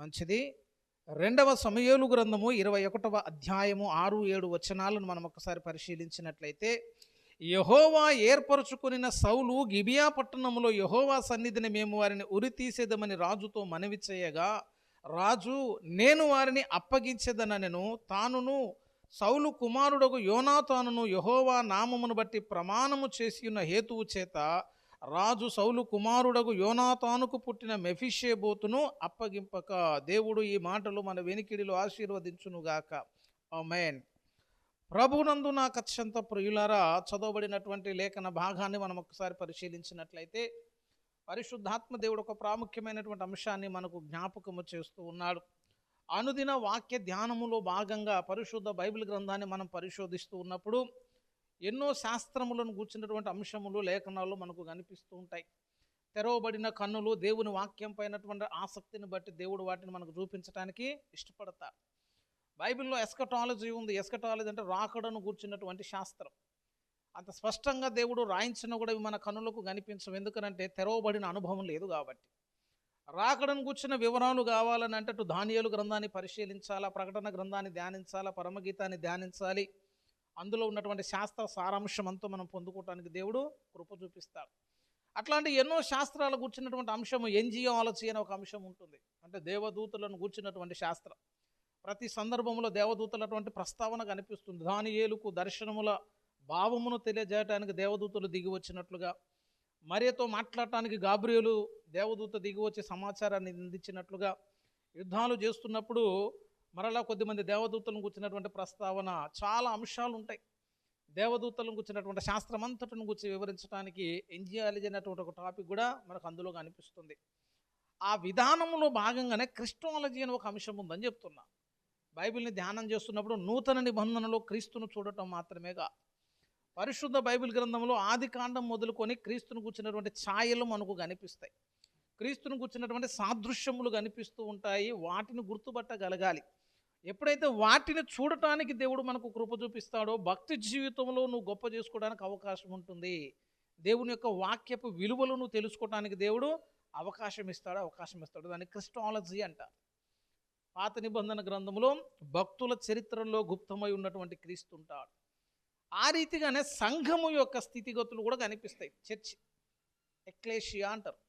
మంచిది. రెండవ సమూయేలు గ్రంథము 21వ అధ్యాయము 6, 7 వచనాలను మనం ఒకసారి పరిశీలించినట్లయితే, యెహోవా ఏర్పరచుకొనిన సౌలు గిబియా పట్టణములో యెహోవా సన్నిధిని మేము వారిని ఉరి తీసేదమని రాజుతో మనవి చేయగా, రాజు నేను వారిని అప్పగించెదనెను. తానును సౌలు కుమారుడగు యోనాతానును యెహోవా నామమును బట్టి ప్రమాణము చేసియున్న హేతువు చేత రాజు సౌలు కుమారుడగు యోనాతానుకు పుట్టిన మెఫీషేబోతును అప్పగింపక. దేవుడు ఈ మాటలు మన వెనికిడిలో ఆశీర్వదించునుగాక. ఆమేన్. ప్రభునందు నాకు అత్యంత ప్రియులారా, చదవబడినటువంటి లేఖన భాగాన్ని మనం ఒకసారి పరిశీలించినట్లయితే, పరిశుద్ధాత్మ దేవుడు ఒక ప్రాముఖ్యమైనటువంటి అంశాన్ని మనకు జ్ఞాపకము చేస్తూ ఉన్నాడు. అనుదిన వాక్య ధ్యానములో భాగంగా పరిశుద్ధ బైబిల్ గ్రంథాన్ని మనం పరిశోధిస్తూ ఉన్నప్పుడు ఎన్నో శాస్త్రములను కూర్చున్నటువంటి అంశములు లేఖనాలు మనకు కనిపిస్తూ ఉంటాయి. తెరవబడిన కన్నులు దేవుని వాక్యం పైనటువంటి ఆసక్తిని బట్టి దేవుడు వాటిని మనకు చూపించడానికి ఇష్టపడతారు. బైబిల్లో ఎస్కటాలజీ ఉంది. ఎస్కటాలజీ అంటే రాకడను కూర్చున్నటువంటి శాస్త్రం. అంత స్పష్టంగా దేవుడు రాయించిన కూడా ఇవి మన కన్నులకు కనిపించవు. ఎందుకనంటే తెరవబడిన అనుభవం లేదు కాబట్టి. రాకడను కూర్చున్న వివరాలు కావాలని అంటే అటు దానియేలు గ్రంథాన్ని పరిశీలించాలా, ప్రకటన గ్రంథాన్ని ధ్యానించాలా, పరమగీతాన్ని ధ్యానించాలి. అందులో ఉన్నటువంటి శాస్త్ర సారాంశం అంతా మనం పొందుకోవటానికి దేవుడు కృప చూపిస్తాడు. అట్లాంటి ఎన్నో శాస్త్రాలు కూర్చున్నటువంటి అంశము ఎంజియాలజీ అనే ఒక అంశం ఉంటుంది. అంటే దేవదూతలను కూర్చున్నటువంటి శాస్త్రం. ప్రతి సందర్భంలో దేవదూతలటువంటి ప్రస్తావన కనిపిస్తుంది. దానియేలుకు దర్శనముల భావమును తెలియజేయడానికి దేవదూతలు దిగి వచ్చినట్లుగా, మరియతో మాట్లాడటానికి గాబ్రియేలు దేవదూత దిగి వచ్చి సమాచారాన్ని అందించినట్లుగా, యుద్ధాలు చేస్తున్నప్పుడు మరలా కొద్దిమంది దేవదూతలను కూర్చున్నటువంటి ప్రస్తావన, చాలా అంశాలు ఉంటాయి. దేవదూతలను కూర్చున్నటువంటి శాస్త్రం అంతటిని గురించి వివరించడానికి ఎంజియాలజీ అనేటువంటి ఒక టాపిక్ కూడా మనకు అందులో కనిపిస్తుంది. ఆ విధానంలో భాగంగానే క్రిస్టాలజీ అనే ఒక అంశం ఉందని చెప్తున్నా. బైబిల్ని ధ్యానం చేస్తున్నప్పుడు నూతన నిబంధనలో క్రీస్తును చూడటం మాత్రమేగా, పరిశుద్ధ బైబిల్ గ్రంథంలో ఆది కాండం మొదలుకొని క్రీస్తును కూర్చున్నటువంటి ఛాయలు మనకు కనిపిస్తాయి. క్రీస్తును కూర్చున్నటువంటి సాదృశ్యములు కనిపిస్తూ ఉంటాయి. వాటిని గుర్తుపట్టగలగాలి. ఎప్పుడైతే వాటిని చూడటానికి దేవుడు మనకు కృప చూపిస్తాడో భక్తి జీవితంలో నువ్వు గొప్ప చేసుకోవడానికి అవకాశం ఉంటుంది. దేవుని యొక్క వాక్యపు విలువలను తెలుసుకోవడానికి దేవుడు అవకాశం ఇస్తాడు. దాన్ని క్రిస్టాలజీ అంటారు. పాత నిబంధన గ్రంథంలో భక్తుల చరిత్రలో గుప్తమై ఉన్నటువంటి క్రీస్తు ఉంటాడు. ఆ రీతిగానే సంఘము యొక్క స్థితిగతులు కూడా కనిపిస్తాయి. చర్చి, ఎక్లేషియా అంటారు.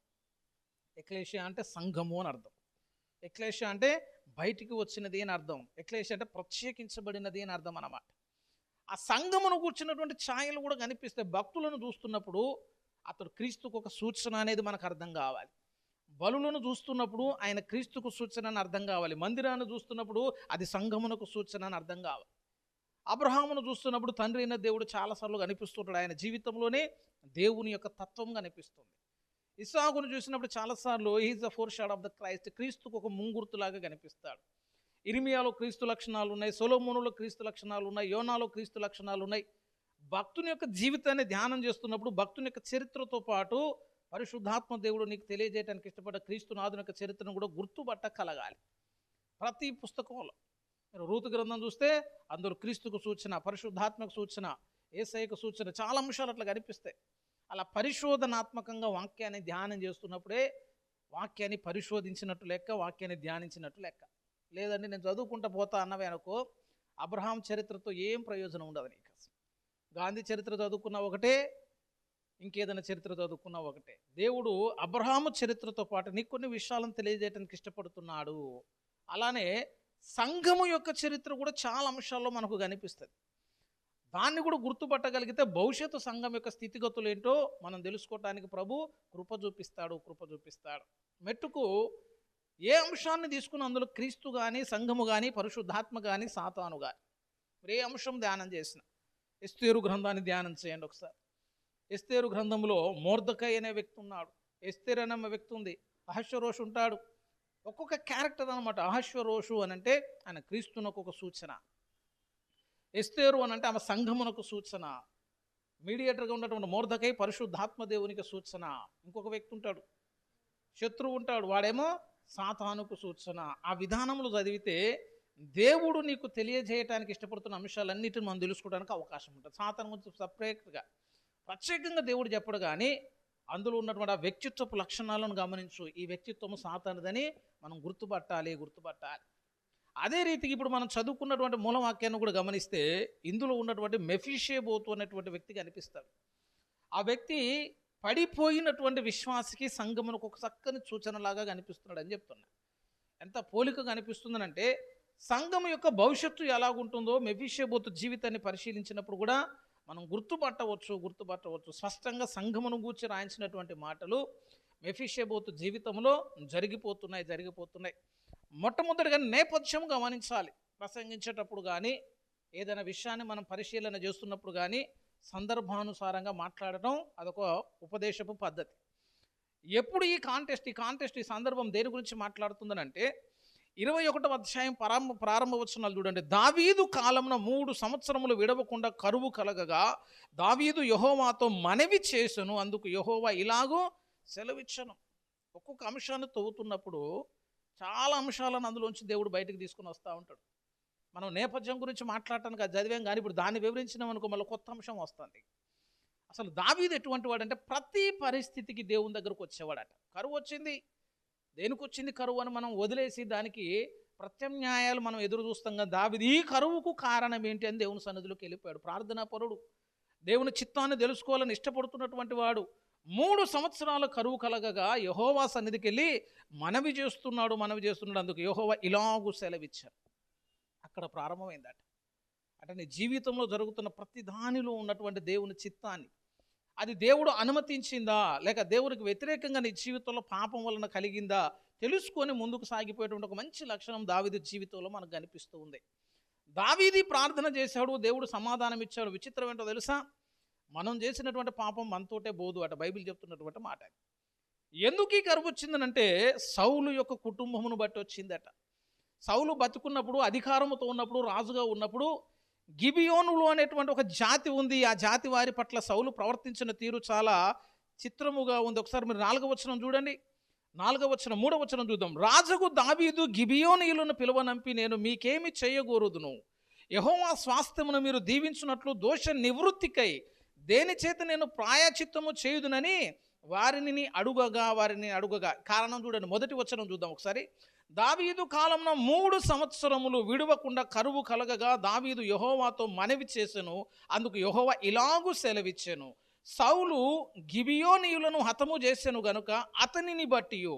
ఎక్లేషియా అంటే సంఘము అని అర్థం. ఎక్లేషియా అంటే బయటికి వచ్చినది అని అర్థం. ఎక్లేషియా అంటే ప్రత్యేకించబడినది అని అర్థం అన్నమాట. ఆ సంఘమును కూర్చున్నటువంటి ఛాయలు కూడా కనిపిస్తాయి. భక్తులను చూస్తున్నప్పుడు అతడు క్రీస్తుకు ఒక సూచన అనేది మనకు అర్థం కావాలి. బలులను చూస్తున్నప్పుడు ఆయన క్రీస్తుకు సూచన అని అర్థం కావాలి. మందిరాన్ని చూస్తున్నప్పుడు అది సంఘమునకు సూచన అని అర్థం కావాలి. అబ్రహామును చూస్తున్నప్పుడు తండ్రి అయిన దేవుడు చాలాసార్లు కనిపిస్తుంటాడు. ఆయన జీవితంలోనే దేవుని యొక్క తత్వం కనిపిస్తుంది. ఇస్సాకును చూసినప్పుడు చాలాసార్లు he is the foreshadow of the Christ, క్రీస్తుకు ఒక ముంగుర్తులాగా కనిపిస్తాడు. ఇర్మియాలో క్రీస్తు లక్షణాలు ఉన్నాయి, సొలొమోనులో క్రీస్తు లక్షణాలు ఉన్నాయి, యోనాలో క్రీస్తు లక్షణాలు ఉన్నాయి. భక్తుని యొక్క జీవితాన్ని ధ్యానం చేస్తున్నప్పుడు భక్తుని యొక్క చరిత్రతో పాటు పరిశుద్ధాత్మ దేవుడు నీకు తెలియజేయడానికి ఇష్టపడ్డ క్రీస్తునాథుని యొక్క చరిత్రను కూడా గుర్తుపట్టగలగాలి. ప్రతి పుస్తకంలో మీరు రూతు గ్రంథం చూస్తే అందులో క్రీస్తుకు సూచన, పరిశుద్ధాత్మకు సూచన, యేసయ్యకు సూచన, చాలా అంశాలు అట్లా కనిపిస్తాయి. అలా పరిశోధనాత్మకంగా వాక్యాన్ని ధ్యానం చేస్తున్నప్పుడే వాక్యాన్ని పరిశోధించినట్టు లెక్క, వాక్యాన్ని ధ్యానించినట్టు లెక్క. లేదండి నేను చదువుకుంటా పోతా అన్నవే అనుకో, అబ్రహాం చరిత్రతో ఏం ప్రయోజనం ఉండదు నీకు. గాంధీ చరిత్ర చదువుకున్నా ఒకటే, ఇంకేదైనా చరిత్ర చదువుకున్నా ఒకటే. దేవుడు అబ్రహాము చరిత్రతో పాటు నీకు కొన్ని విషయాలను తెలియజేయడానికి ఇష్టపడుతున్నాడు. అలానే సంఘము యొక్క చరిత్ర కూడా చాలా అంశాల్లో మనకు కనిపిస్తుంది. దాన్ని కూడా గుర్తుపట్టగలిగితే భవిష్యత్తు సంఘం యొక్క స్థితిగతులు ఏంటో మనం తెలుసుకోవటానికి ప్రభు కృప చూపిస్తాడు. మెట్టుకు ఏ అంశాన్ని తీసుకుని అందులో క్రీస్తు కానీ, సంఘము కానీ, పరిశుద్ధాత్మ కానీ, సాతాను కానీ ఏ అంశం ధ్యానం చేసిన, ఎస్తేరు గ్రంథాన్ని ధ్యానం చేయండి ఒకసారి. ఎస్తేరు గ్రంథంలో మొర్దెకై అనే వ్యక్తి ఉన్నాడు, ఎస్తేరు అనే వ్యక్తి ఉంది, అహష్వేరోషు ఉంటాడు. ఒక్కొక్క క్యారెక్టర్ అనమాట. అహష్వేరోషు అని అంటే ఆయన క్రీస్తునకు ఒక సూచన, ఎస్తేరు అని అంటే ఆమె సంఘమునకు సూచన, మీడియేటర్గా ఉన్నటువంటి మొర్దెకై పరిశుద్ధాత్మ దేవునికి సూచన. ఇంకొక వ్యక్తి ఉంటాడు, శత్రువు ఉంటాడు, వాడేమో సాతానుకు సూచన. ఆ విధానంలో చదివితే దేవుడు నీకు తెలియజేయటానికి ఇష్టపడుతున్న అంశాలన్నిటిని మనం తెలుసుకోవడానికి అవకాశం ఉంటుంది. సాతాను గురించి సపరేట్గా ప్రత్యేకంగా దేవుడు చెప్పడు, కానీ అందులో ఉన్నటువంటి ఆ వ్యక్తిత్వపు లక్షణాలను గమనించు. ఈ వ్యక్తిత్వము సాతానుదని మనం గుర్తుపట్టాలి. అదే రీతికి ఇప్పుడు మనం చదువుకున్నటువంటి మూలవాక్యాన్ని కూడా గమనిస్తే ఇందులో ఉన్నటువంటి మెఫీషేబోతు అనేటువంటి వ్యక్తి కనిపిస్తాడు. ఆ వ్యక్తి పడిపోయినటువంటి విశ్వాసికి సంఘమునకు ఒక చక్కని సూచనలాగా కనిపిస్తున్నాడు అని చెప్తున్నా. ఎంత పోలిక కనిపిస్తుందనంటే సంఘం యొక్క భవిష్యత్తు ఎలాగుంటుందో మెఫీషేబోతు జీవితాన్ని పరిశీలించినప్పుడు కూడా మనం గుర్తుపట్టవచ్చు. స్పష్టంగా సంఘమును గూర్చి రాయించినటువంటి మాటలు మెఫీషేబోతు జీవితంలో జరిగిపోతున్నాయి. మొట్టమొదటిగా నేపథ్యం గమనించాలి. ప్రసంగించేటప్పుడు కానీ ఏదైనా విషయాన్ని మనం పరిశీలన చేస్తున్నప్పుడు కానీ సందర్భానుసారంగా మాట్లాడటం అదొక ఉపదేశపు పద్ధతి. ఎప్పుడు ఈ సందర్భం దేని గురించి మాట్లాడుతుందనంటే 21వ అధ్యాయం ప్రారంభ వచనాలు చూడండి. దావీదు కాలమున 3 సంవత్సరములు విడవకుండా కరువు కలగగా దావీదు యెహోవాతో మనవి చేసెను, అందుకు యెహోవా ఇలాగూ సెలవిచ్చెను. ఒక్కొక్క అంశాన్ని తవ్వుతున్నప్పుడు చాలా అంశాలను అందులోంచి దేవుడు బయటకు తీసుకుని వస్తూ ఉంటాడు. మనం నేపథ్యం గురించి మాట్లాడటానికి అది చదివాం, కానీ ఇప్పుడు దాన్ని వివరించినాం అనుకో మళ్ళీ కొత్త అంశం వస్తుంది. అసలు దావీదు ఎటువంటి వాడంటే ప్రతి పరిస్థితికి దేవుని దగ్గరకు వచ్చేవాడట. కరువు వచ్చింది, దేనికి వచ్చింది కరువు అని మనం వదిలేసి దానికి ప్రత్యామ్నాయాలు మనం ఎదురు చూస్తాం. కానీ దావీదు ఈ కరువుకు కారణం ఏంటి అని దేవుని సన్నిధిలోకి వెళ్ళిపోయాడు. ప్రార్థనాపరుడు, దేవుని చిత్తాన్ని తెలుసుకోవాలని ఇష్టపడుతున్నటువంటి వాడు. 3 సంవత్సరాల కరువు కలగగా యెహోవా సన్నిధికి వెళ్ళి మనవి చేస్తున్నాడు. అందుకు యెహోవా ఇలాగూ సెలవిచ్చారు. అక్కడ ప్రారంభమైందట. అంటే నీ జీవితంలో జరుగుతున్న ప్రతి దానిలో ఉన్నటువంటి దేవుని చిత్తాన్ని, అది దేవుడు అనుమతించిందా లేక దేవునికి వ్యతిరేకంగా నీ జీవితంలో పాపం వలన కలిగిందా తెలుసుకొని ముందుకు సాగిపోయేటువంటి ఒక మంచి లక్షణం దావీదు జీవితంలో మనకు కనిపిస్తూ ఉంది. దావీదు ప్రార్థన చేశాడు, దేవుడు సమాధానం ఇచ్చాడు. విచిత్రం ఏంటో తెలుసా? మనం చేసినటువంటి పాపం మనతోటే బోదు అట బైబిల్ చెప్తున్నటువంటి మాట. ఎందుకు ఈ కరువు వచ్చిందనంటే సౌలు యొక్క కుటుంబమును బట్టి వచ్చిందట. సౌలు బతుకున్నప్పుడు, అధికారముతో ఉన్నప్పుడు, రాజుగా ఉన్నప్పుడు గిబియోనులు అనేటువంటి ఒక జాతి ఉంది. ఆ జాతి వారి పట్ల సౌలు ప్రవర్తించిన తీరు చాలా చిత్రముగా ఉంది. ఒకసారి మీరు 4వ వచనం చూడండి. 3వ వచనం చూద్దాం. రాజుకు దావీదు గిబియోనీయులను పిలువనంపి, నేను మీకేమి చేయగోరుదును? యెహోవా స్వాస్థ్యమును మీరు దీవించున్నట్లు దోష నివృత్తికై దేని చేత నేను ప్రాయచిత్తము చేయుదునని వారిని అడుగగా కారణం చూడండి. మొదటి వచనం చూద్దాం ఒకసారి. దావీదు కాలంన 3 సంవత్సరములు విడవకుండా కరువు కలగగా దావీదు యెహోవాతో మనవి చేసెను, అందుకు యెహోవా ఇలాగూ సెలవిచ్చెను, సౌలు గిబియోనీయులను హతము చేసెను గనుక అతనిని బట్టియు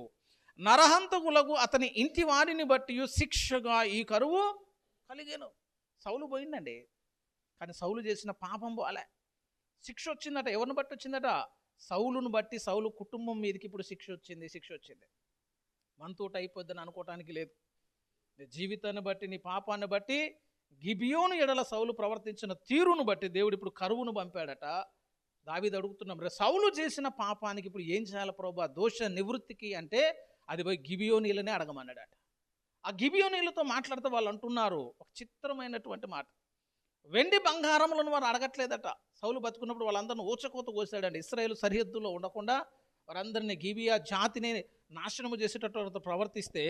నరహంతకులకు అతని ఇంటి వారిని బట్టియు శిక్షగా ఈ కరువు కలిగెను. సౌలు పోయిందండి, కానీ సౌలు చేసిన పాపం పోలే. శిక్ష వచ్చిందట. ఎవరిని బట్టి వచ్చిందట? సౌలును బట్టి. సౌలు కుటుంబం మీదకి ఇప్పుడు శిక్ష వచ్చింది. మనతోటి అయిపోద్దని అనుకోవటానికి లేదు. నీ జీవితాన్ని బట్టి, నీ పాపాన్ని బట్టి, గిబియోను ఎడల సౌలు ప్రవర్తించిన తీరును బట్టి దేవుడు ఇప్పుడు కరువును పంపాడట. దావీదు అడుగుతున్నాం, సౌలు చేసిన పాపానికి ఇప్పుడు ఏం చేయాలి ప్రభువా దోష నివృత్తికి అంటే అది పోయి గిబియోనీలనే అడగమన్నాడట. ఆ గిబియోనీలతో మాట్లాడితే వాళ్ళు అంటున్నారు ఒక చిత్రమైనటువంటి మాట. వెండి బంగారములను వారు అడగట్లేదట. సౌలు బతుకున్నప్పుడు వాళ్ళందరిని ఊచకోత కోసాడండి. ఇశ్రాయేలు సరిహద్దులో ఉండకుండా వారందరినీ గిబియా జాతిని నాశనము చేసేటట్టు ప్రవర్తిస్తే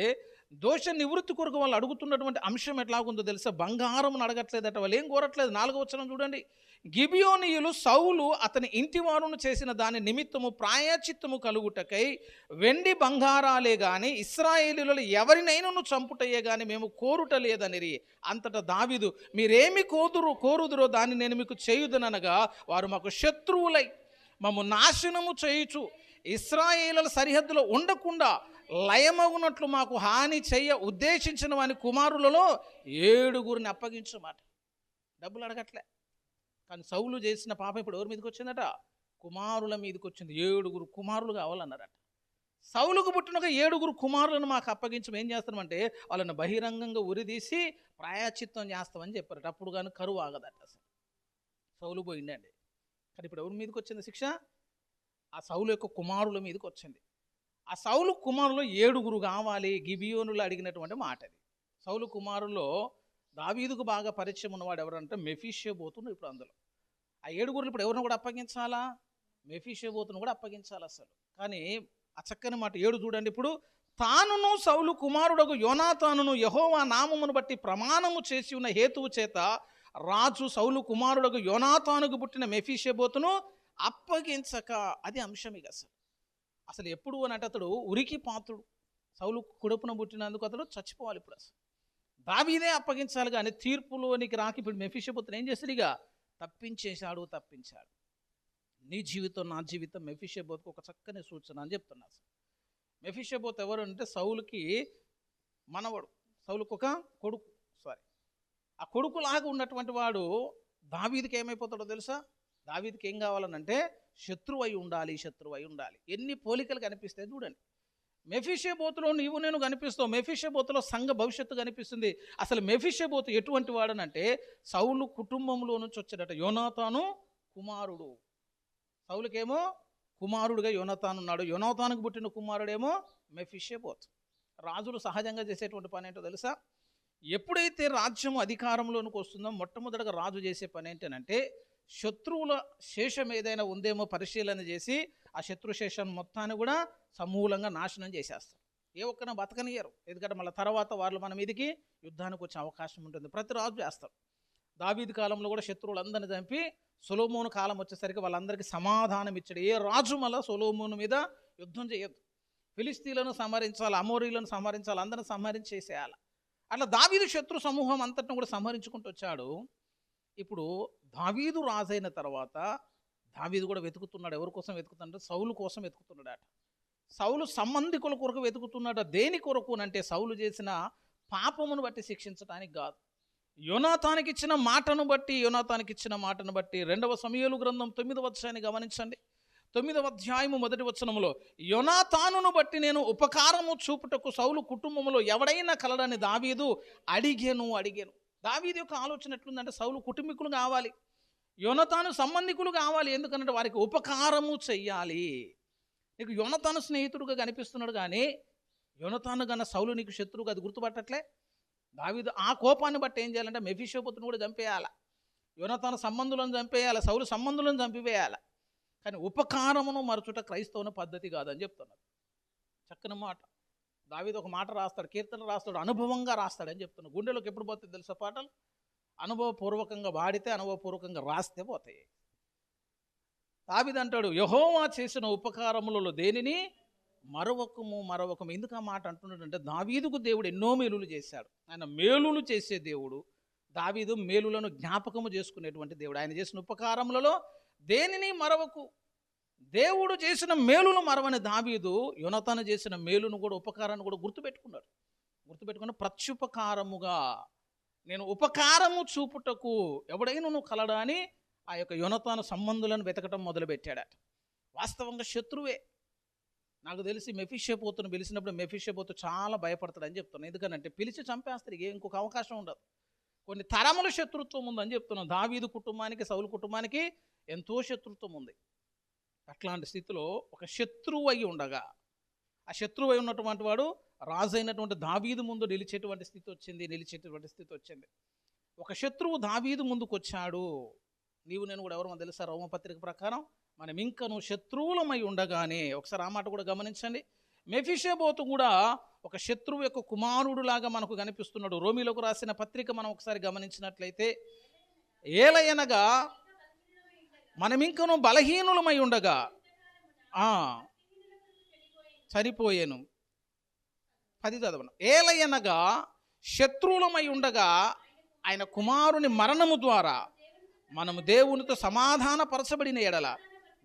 దోష నివృత్తి కొరకు వాళ్ళు అడుగుతున్నటువంటి అంశం ఎట్లాగుందో తెలుసా? బంగారం అడగట్లేదట. వాళ్ళు ఏం కోరట్లేదు. 4వ వచనం చూడండి. గిబియోనీయులు సౌలు అతని ఇంటి వారును చేసిన దాని నిమిత్తము ప్రాయచిత్తము కలుగుటకై వెండి బంగారాలే గాని ఇశ్రాయేలీయులలో ఎవరినైనా చంపుటయ్యే గాని మేము కోరుట లేదనిరి. అంతటా దావీదు, మీరేమి కోరుదురో దాన్ని నేను మీకు చేయుదనగా వారు మాకు శత్రువులై మమ్ము నాశనము చేయుచు ఇశ్రాయేలుల సరిహద్దులో ఉండకుండా లయమగునట్లు మాకు హాని చేయ ఉద్దేశించిన వాని కుమారులలో 7 అప్పగించమాట. డబ్బులు అడగట్లే, కానీ సౌలు చేసిన పాపం ఇప్పుడు ఎవరి మీదకి వచ్చిందట? కుమారుల మీదకి వచ్చింది. 7 కుమారులు కావాలన్నారట. సౌలుకు పుట్టిన ఒక 7 కుమారులను మాకు అప్పగించం, ఏం చేస్తామంటే వాళ్ళని బహిరంగంగా ఉరిదీసి ప్రాయచిత్తం చేస్తామని చెప్పారట. అప్పుడు కానీ కరువు ఆగదట. అసలు సౌలు పోయిందండి, కానీ ఇప్పుడు ఎవరి మీదకి వచ్చింది శిక్ష? ఆ సౌలు యొక్క కుమారుల మీదకి వచ్చింది. ఆ సౌలు కుమారులు 7 కావాలి. గిబియోనులు అడిగినటువంటి మాట అది. సౌలు కుమారుల్లో దావీదుకు బాగా పరిచయం ఉన్నవాడు ఎవరంటే మెఫీషేబోతును. ఇప్పుడు అందులో ఆ 7 ఇప్పుడు ఎవరిని కూడా అప్పగించాలా? మెఫీషేబోతును కూడా అప్పగించాలి అసలు. కానీ ఆ చక్కని మాట 7 చూడండి. ఇప్పుడు తానును సౌలు కుమారుడకు యోనాతానును యెహోవా నామమును బట్టి ప్రమాణము చేసి ఉన్న హేతువు చేత రాజు సౌలు కుమారుడకు యోనాతానుకు పుట్టిన మెఫీషేబోతును అప్పగించక. అది అంశం. ఇక అసలు అసలు ఎప్పుడు అని అంటే అతడు ఉరికి పాత్రుడు. సౌలు కుడుపున పుట్టినందుకు అతడు చచ్చిపోవాలి. ఇప్పుడు అసలు దావీదే అప్పగించాలి కానీ తీర్పులోనికి రాకి ఇప్పుడు మెఫీషబోతుని ఏం చేశాడు? ఇక తప్పించాడు. నీ జీవితం నా జీవితం మెఫీషబోతుకు ఒక చక్కని సూచన అని చెప్తున్నా. మెఫీషబోతు ఎవరు అంటే సౌలుకి మనవడు, సౌలుకు ఒక కొడుకు. ఆ కొడుకులాగా ఉన్నటువంటి వాడు దావీదుకి ఏమైపోతాడో తెలుసా? దావీదుకి ఏం కావాలనంటే శత్రువై ఉండాలి. ఎన్ని పోలికలు కనిపిస్తాయి చూడండి. మెఫీషబోతులో నీవు నేను కనిపిస్తావు. మెఫీషబోతులో సంఘ భవిష్యత్తు కనిపిస్తుంది. అసలు మెఫీషబోతు ఎటువంటి వాడనంటే సౌలు కుటుంబంలో నుంచి వచ్చాడట. యోనాతాను కుమారుడు. సౌలుకేమో కుమారుడుగా యోనాతాను ఉన్నాడు. యోనాతానుకు పుట్టిన కుమారుడేమో మెఫీషబోతు. రాజులు సహజంగా చేసేటువంటి పని ఏంటో తెలుసా? ఎప్పుడైతే రాజ్యం అధికారంలోనికి వస్తుందో మొట్టమొదటిగా రాజు చేసే పని ఏంటంటే శత్రువుల శేషం ఏదైనా ఉందేమో పరిశీలన చేసి ఆ శత్రు శేషం మొత్తాన్ని కూడా సమూలంగా నాశనం చేసేస్తారు. ఏ ఒక్కన బతకనియరు. ఎందుకంటే మళ్ళీ తర్వాత వాళ్ళు మన మీదకి యుద్ధానికి వచ్చే అవకాశం ఉంటుంది. ప్రతి రాజు చేస్తారు. దావీదు కాలంలో కూడా శత్రువులందరినీ చంపి సొలొమోను కాలం వచ్చేసరికి వాళ్ళందరికీ సమాధానం ఇచ్చాడు. ఏ రాజు మళ్ళీ సొలొమోను మీద యుద్ధం చేయొద్దు. ఫిలిస్తీన్లను సంహరించాలి, అమోరీలను సంహరించాలి, అందరిని సంహరించేసేయాలి. అట్లా దావీదు శత్రు సమూహం అంతటిని కూడా సంహరించుకుంటూ వచ్చాడు. ఇప్పుడు దావీదు రాజైన తర్వాత దావీదు కూడా వెతుకుతున్నాడు. ఎవరి కోసం వెతుకుతున్నాడు? సౌలు కోసం వెతుకుతున్నాడట. సౌలు సంబంధికుల కొరకు వెతుకుతున్నాడు. దేని కొరకు అంటే సౌలు చేసిన పాపమును బట్టి శిక్షించడానికి కాదు. యోనాతానికి ఇచ్చిన మాటను బట్టి 2 సమూయేలు గ్రంథం 9వ అధ్యాయాన్ని గమనించండి. 9వ అధ్యాయము 1వ వచనములో యోనాతానును బట్టి నేను ఉపకారము చూపుటకు సౌలు కుటుంబంలో ఎవడైనా కలడని దావీదు అడిగెను. దావీదు యొక్క ఆలోచన ఎట్లుందంటే సౌలు కుటుంబీకులు కావాలి, యోనాతాను సంబంధికులు కావాలి. ఎందుకంటే వారికి ఉపకారము చెయ్యాలి. నీకు యోనాతాను స్నేహితుడుగా కనిపిస్తున్నాడు కానీ యోనాతాను కన్నా సౌలు నీకు శత్రువుగా అది గుర్తుపట్టట్లే. దావీదు ఆ కోపాన్ని బట్టి ఏం చేయాలంటే మెఫీషబోతును కూడా చంపేయాలి, యోనాతాను సంబంధులను చంపేయాలి, సౌలు సంబంధులను చంపివేయాలి. కానీ ఉపకారమును మరచుట క్రైస్తవుని పద్ధతి కాదని చెప్తున్నారు. చక్కని మాట. దావీదు ఒక మాట రాస్తాడు, కీర్తన రాస్తాడు, అనుభవంగా రాస్తాడని చెప్తున్నాడు. గుండెలోకి ఎప్పుడు పోతుంది తెలుసా పాటలు? అనుభవపూర్వకంగా వాడితే, అనుభవపూర్వకంగా రాస్తే పోతాయి. దావీదు అంటాడు, యెహోవా చేసిన ఉపకారములలో దేనిని మరొకము. ఎందుకు ఆ మాట అంటున్నాడంటే దావీదుకు దేవుడు ఎన్నో మేలులు చేశాడు. ఆయన మేలులు చేసే దేవుడు. దావీదు మేలులను జ్ఞాపకము చేసుకునేటువంటి దేవుడు. ఆయన చేసిన ఉపకారములలో దేనిని మరవకు. దేవుడు చేసిన మేలును మరవని దావీదు యోనాతాను చేసిన మేలును కూడా ఉపకారాన్ని కూడా గుర్తుపెట్టుకుని ప్రత్యుపకారముగా నేను ఉపకారము చూపుటకు ఎవడైనా నువ్వు కలడా అని ఆ యొక్క యోనాతాను సంబంధులను వెతకటం మొదలుపెట్టాడట. వాస్తవంగా శత్రువే. నాకు తెలిసి మెఫీషబోతును పిలిచినప్పుడు మెఫీషబోతు చాలా భయపడతాడని చెప్తున్నాను. ఎందుకంటే పిలిచి చంపేస్తారు, ఇంకొక అవకాశం ఉండదు. కొన్ని తరముల శత్రుత్వం ఉందని చెప్తున్నాను. దావీదు కుటుంబానికి సౌలు కుటుంబానికి ఎంతో శత్రుత్వం ఉంది. అట్లాంటి స్థితిలో ఒక శత్రువు అయి ఉండగా, ఆ శత్రువు అయి ఉన్నటువంటి వాడు రాజు అయినటువంటి దావీదు ముందు నిలిచేటువంటి స్థితి వచ్చింది. ఒక శత్రువు దావీదు ముందుకు వచ్చాడు. నీవు నేను కూడా ఎవరో తెలుసా? రోమపత్రిక ప్రకారం మనం ఇంకను శత్రువులమై ఉండగానే, ఒకసారి ఆ మాట కూడా గమనించండి. మెఫీషబోతు కూడా ఒక శత్రువు యొక్క కుమారుడులాగా మనకు కనిపిస్తున్నాడు. రోమీలకు రాసిన పత్రిక మనం ఒకసారి గమనించినట్లయితే, ఏలయనగా మనమింకను బలహీనులమై ఉండగా చనిపోయాను. 10 చదవను. ఏలయనగా శత్రువులమై ఉండగా ఆయన కుమారుని మరణము ద్వారా మనము దేవునితో సమాధానపరచబడిన ఎడల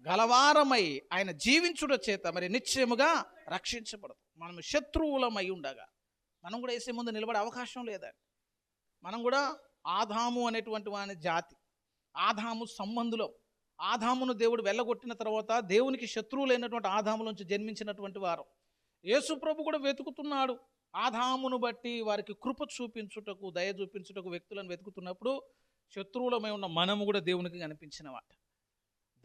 గలవారమై ఆయన జీవించుట చేత మరి నిశ్చయముగా రక్షించబడదు. మనము శత్రువులమై ఉండగా మనం కూడా వేసే ముందు నిలబడే అవకాశం లేదండి. మనం కూడా ఆదాము అనేటువంటి వాని జాతి, ఆదాము సంబంధులం. ఆదామును దేవుడు వెళ్ళగొట్టిన తర్వాత దేవునికి శత్రువులైనటువంటి ఆదాములోంచి జన్మించినటువంటి వారు. యేసు ప్రభు కూడా వెతుకుతున్నాడు. ఆదామును బట్టి వారికి కృప చూపించుటకు, దయ చూపించుటకు వ్యక్తులను వెతుకుతున్నప్పుడు శత్రువులమై ఉన్న మనము కూడా దేవునికి కనిపించిన వాట.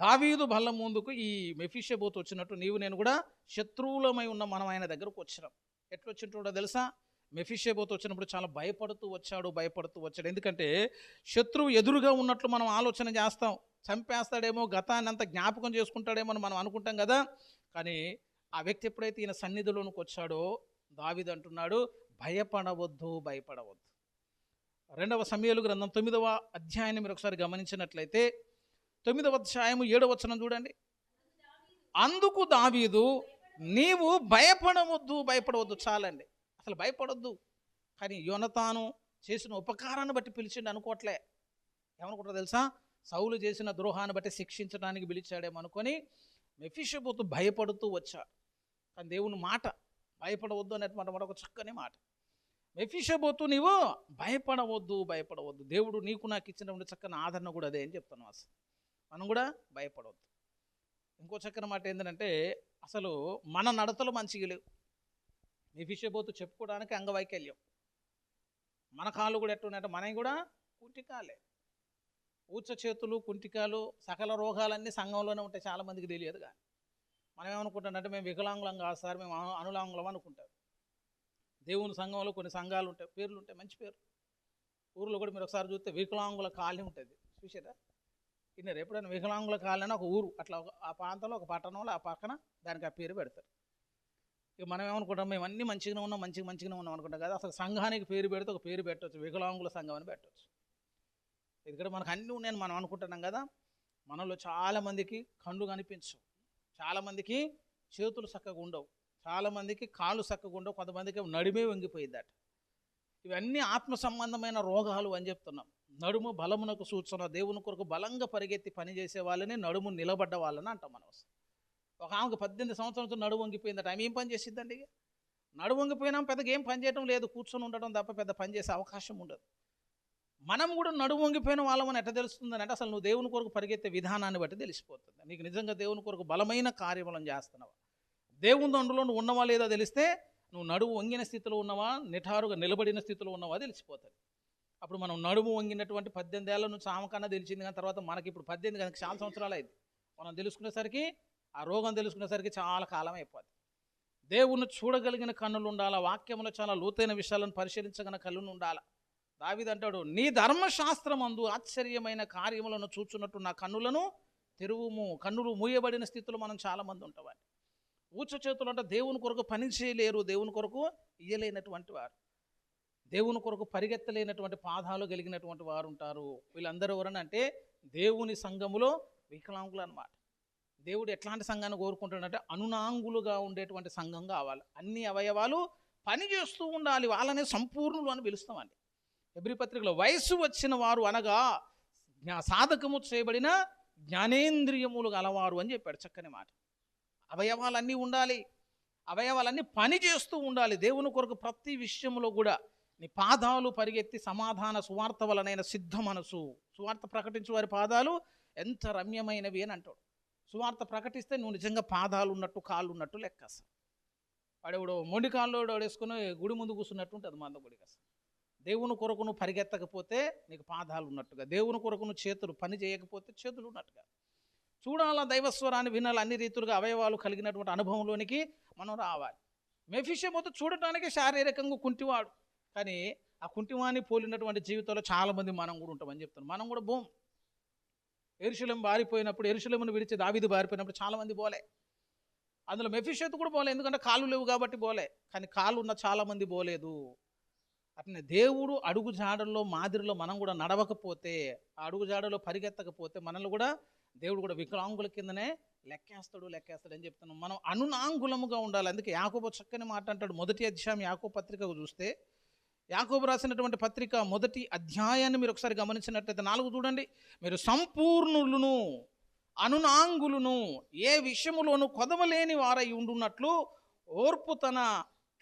దావీదు బల్ల ముందుకు ఈ మెఫీషబోతు వచ్చినట్టు నీవు నేను కూడా శత్రువులమై ఉన్న మనం ఆయన దగ్గరకు వచ్చినాం. ఎట్లా వచ్చింటో తెలుసా? మెఫీషబోతు వచ్చినప్పుడు చాలా భయపడుతూ వచ్చాడు. ఎందుకంటే శత్రువు ఎదురుగా ఉన్నట్లు మనం ఆలోచన చేస్తాం. చంపేస్తాడేమో, గతాన్ని అంతా జ్ఞాపకం చేసుకుంటాడేమో అని మనం అనుకుంటాం కదా. కానీ ఆ వ్యక్తి ఎప్పుడైతే ఈయన సన్నిధిలోనికి వచ్చాడో దావీదు అంటున్నాడు, భయపడవద్దు. 2 సమూయేలు గ్రంథం 9వ అధ్యాయాన్ని మీరు ఒకసారి గమనించినట్లయితే 9వ అధ్యాయము 7వ వచనం చూడండి. అందుకు దావీదు నీవు భయపడవద్దు చాలండి. అసలు భయపడొద్దు. కానీ యోనతాను చేసిన ఉపకారాన్ని బట్టి పిలిచిండు అనుకోవట్లే. ఏమనుకుంటారో తెలుసా? సౌలు చేసిన ద్రోహాన్ని బట్టి శిక్షించడానికి పిలిచాడేమో అనుకొని మెఫీషోబెతు భయపడుతూ వచ్చాడు. కానీ దేవుని మాట భయపడవద్దు అనేటువంటి మాట ఒక చక్కని మాట. మెఫీషోబెతు నీవు భయపడవద్దు. దేవుడు నీకు నాకు ఇచ్చినటువంటి చక్కని ఆదరణ కూడా అదే అని చెప్తాను. అసలు మనం కూడా భయపడవద్దు. ఇంకో చక్కని మాట ఏంటంటే, అసలు మన నడతలు మంచిగా లేవు. మెఫీషోబెతు చెప్పుకోవడానికి అంగవైకల్యం. మన కాళ్ళు కూడా ఎట్టున్నాయంటే మనవి కూడా కుంటికాలే. ఊచ చేతులు, కుంటికాలు, సకల రోగాలన్నీ సంఘంలోనే ఉంటాయి. చాలామందికి తెలియదు. కానీ మనం ఏమనుకుంటామంటే మేము వికలాంగులం కాదు సార్, మేము అనులాంగులం అనుకుంటాం. దేవుని సంఘంలో కొన్ని సంఘాలు ఉంటాయి, పేర్లు ఉంటాయి, మంచి పేరు. ఊర్లో కూడా మీరు ఒకసారి చూస్తే వికలాంగుల కాలనీ ఉంటుంది, చూసారా? ఇన్నర్ ఎప్పుడైనా వికలాంగుల కాలనీ అని ఒక ఊరు, అట్లా ఆ ప్రాంతంలో ఒక పట్టణంలో ఆ పక్కన దానికి ఆ పేరు పెడతారు. ఇక మనం ఏమనుకుంటాం, మేము అన్నీ మంచిగానే ఉన్నాం అనుకుంటాం కదా. అసలు సంఘానికి పేరు పెడితే ఒక పేరు పెట్టవచ్చు, వికలాంగుల సంఘం అని పెట్టవచ్చు. ఎందుకంటే మనకు అన్నీ ఉన్నాయని మనం అనుకుంటున్నాం కదా. మనలో చాలామందికి కళ్ళు కనిపించవు, చాలామందికి చేతులు చక్కగా ఉండవు, చాలామందికి కాళ్ళు చక్కగా ఉండవు, కొంతమందికి నడుమే వంగిపోయిందట. ఇవన్నీ ఆత్మ సంబంధమైన రోగాలు అని చెప్తున్నాం. నడుము బలమునకు సూచన. దేవుని కొరకు బలంగా పరిగెత్తి పనిచేసే వాళ్ళని నడుము నిలబడ్డ వాళ్ళని అంటాం మనం. ఒక ఆమెకు 18 సంవత్సరాలతో నడుము వంగిపోయిందట. ఆమె ఏం పని చేసిద్దండి? నడుము వంగిపోయినా పెద్దగా ఏం పని చేయడం లేదు, కూర్చొని ఉండడం తప్ప పెద్ద పని చేసే అవకాశం ఉండదు. మనం కూడా నడుము వంగిపోయిన వాళ్ళమని ఎట్లా తెలుస్తుందని అంటే, అసలు నువ్వు దేవుని కొరకు పరిగెత్తే విధానాన్ని బట్టి తెలిసిపోతుంది. నీకు నిజంగా దేవుని కొరకు బలమైన కార్యములను చేస్తున్నావా, దేవుని దండులో నువ్వు ఉన్నవా లేదా తెలిస్తే, నువ్వు నడుము వంగిన స్థితిలో ఉన్నవా, నిఠారుగా నిలబడిన స్థితిలో ఉన్నవా తెలిసిపోతుంది. అప్పుడు మనం నడుము వంగినటువంటి 18 ఏళ్ళ నుంచి ఆమె కన్నా తెలిసింది. కానీ తర్వాత మనకి ఇప్పుడు 18 కనుక చాలా సంవత్సరాలు అయింది. మనం తెలుసుకునేసరికి, ఆ రోగం తెలుసుకునేసరికి చాలా కాలం అయిపోద్ది. దేవుణ్ణి చూడగలిగిన కన్నులు ఉండాలా, వాక్యంలో చాలా లోతైన విషయాలను పరిశీలించగల కళ్ళు ఉండాలా. దావీదు అంటాడు, నీ ధర్మశాస్త్రమందు ఆశ్చర్యమైన కార్యములను చూచున్నట్టు నా కన్నులను తెరువుము. కన్నులు మూయబడిన స్థితిలో మనం చాలామంది ఉంటామని. ఊచ చేతులు అంటే దేవుని కొరకు పని చేయలేరు, దేవుని కొరకు ఇయ్యలేనటువంటి వారు, దేవుని కొరకు పరిగెత్తలేనటువంటి పాదాలు కలిగినటువంటి వారు ఉంటారు. వీళ్ళందరూ ఎవరనంటే దేవుని సంఘములో వికలాంగులు అన్నమాట. దేవుడు ఎట్లాంటి సంఘాన్ని కోరుకుంటాడంటే అనునాంగులుగా ఉండేటువంటి సంఘం కావాలి. అన్ని అవయవాలు పని చేస్తూ ఉండాలి, వాళ్ళనే సంపూర్ణులు అని పిలుస్తామండి. హెబ్రీ పత్రికలో వయసు వచ్చిన వారు అనగా సాధకము చేయబడిన జ్ఞానేంద్రియములు గలవారు అని చెప్పాడు. చక్కని మాట. అవయవాలన్నీ ఉండాలి, అవయవాలన్నీ పని చేస్తూ ఉండాలి దేవుని కొరకు. ప్రతి విషయంలో కూడా నీ పాదాలు పరిగెత్తి సమాధాన సువార్త వలనైన సిద్ధ మనసు. సువార్త ప్రకటించే వారి పాదాలు ఎంత రమ్యమైనవి అని అంటాడు. సువార్త ప్రకటిస్తే నువ్వు నిజంగా పాదాలు ఉన్నట్టు, కాళ్ళు ఉన్నట్టు లెక్క. అసలు వాడెవడో మొండి కాళ్ళు వేసుకుని గుడి ముందు కూర్చున్నట్టు ఉంటుంది మంద గుడికి. అసలు దేవుని కొరకు నువ్వు పరిగెత్తకపోతే నీకు పాదాలు ఉన్నట్టుగా, దేవుని కొరకు నువ్వు చేతులు పని చేయకపోతే చేతులు ఉన్నట్టుగా. చూడాలా, దైవస్వరాన్ని వినాలి, అన్ని రీతులుగా అవయవాలు కలిగినటువంటి అనుభవంలోనికి మనం రావాలి. మెఫీషోబెతు చూడటానికి శారీరకంగా కుంటివాడు, కానీ ఆ కుంటివాణి పోలినటువంటి జీవితంలో చాలామంది మనం కూడా ఉంటామని చెప్తాను. మనం కూడా బోం. యెరూషలేము బారిపోయినప్పుడు, యెరూషలేమును విడిచి దావీదు బారిపోయినప్పుడు చాలామంది పోలే. అందులో మెఫీషోబెతు కూడా పోలే, ఎందుకంటే కాళ్ళు లేవు కాబట్టి పోలే. కానీ కాళ్ళు ఉన్న చాలామంది పోలేదు. అట్లనే దేవుడు అడుగు జాడల్లో మాదిరిలో మనం కూడా నడవకపోతే, ఆ అడుగు జాడలో పరిగెత్తకపోతే మనల్ని కూడా దేవుడు కూడా వికలాంగుల కిందనే లెక్కేస్తాడు అని చెప్తున్నాం. మనం అనునాంగులముగా ఉండాలి. అందుకే యాకోబు చక్కని మాట అంటాడు. మొదటి అధ్యాయం యాకోబు పత్రికకు చూస్తే, యాకోబు రాసినటువంటి పత్రిక మొదటి అధ్యాయాన్ని మీరు ఒకసారి గమనించినట్లయితే 4 చూడండి. మీరు సంపూర్ణులను అనునాంగులను ఏ విషయములోనూ కొదవలేని వారై ఉండున్నట్లు ఓర్పు తన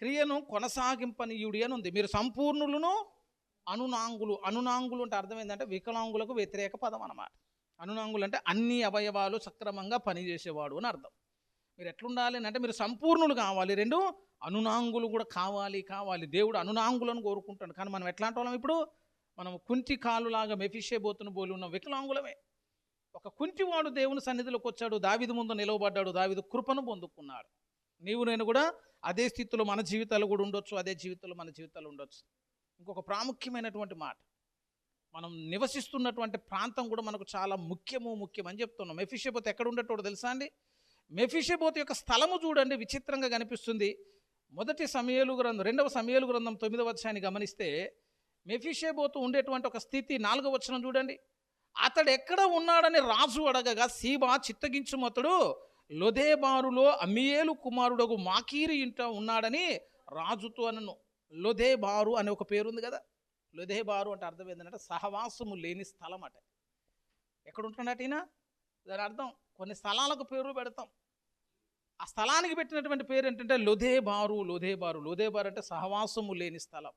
క్రియను కొనసాగింపనీయుడి అని ఉంది. మీరు సంపూర్ణులను అనునాంగులు. అనునాంగులు అంటే అర్థం ఏంటంటే వికలాంగులకు వ్యతిరేక పదం అన్నమాట. అనునాంగులు అంటే అన్ని అవయవాలు సక్రమంగా పనిచేసేవాడు అని అర్థం. మీరు ఎట్లుండాలి అంటే మీరు సంపూర్ణులు కావాలి. 2 అనునాంగులు కూడా కావాలి. దేవుడు అనునాంగులను కోరుకుంటాడు. కానీ మనం ఎట్లాంటి వాళ్ళం ఇప్పుడు? మనం కుంటి కాలులాగా మెఫీషోబెతును పోలి ఉన్న వికలాంగులమే. ఒక కుంటివాడు దేవుని సన్నిధిలోకి వచ్చాడు, దావీదు ముందు నిలవబడ్డాడు, దావీదు కృపను పొందుకున్నాడు. నీవు నేను కూడా అదే స్థితిలో మన జీవితాలు కూడా ఉండొచ్చు, అదే జీవితంలో మన జీవితాలు ఉండొచ్చు. ఇంకొక ప్రాముఖ్యమైనటువంటి మాట, మనం నివసిస్తున్నటువంటి ప్రాంతం కూడా మనకు చాలా ముఖ్యం అని చెప్తున్నాం. మెఫీషోబెతు ఎక్కడ ఉండేటోడు తెలుసా అండి? మెఫీషోబెతు యొక్క స్థలము చూడండి, విచిత్రంగా కనిపిస్తుంది. 2వ సమూయేలు గ్రంథం 9వ అధ్యాయాన్ని గమనిస్తే మెఫీషోబెతు ఉండేటువంటి ఒక స్థితి 4వ వచనం చూడండి. అతడు ఎక్కడ ఉన్నాడని రాజు అడగగా, సీబా చిత్తగించుమతడు లొదెబారులో అమ్మీయేలు కుమారుడగు మాకీరు ఇంట ఉన్నాడని రాజుతో అనను. లొదెబారు అనే ఒక పేరు ఉంది కదా. లొదెబారు అంటే అర్థం ఏంటంటే సహవాసము లేని స్థలం అట. ఎక్కడ ఉంటున్నట్టు ఈయన? దాని అర్థం కొన్ని స్థలాలకు పేరు పెడతాం. ఆ స్థలానికి పెట్టినటువంటి పేరు ఏంటంటే లొదెబారు. లొదెబారు లొదెబారు అంటే సహవాసము లేని స్థలం.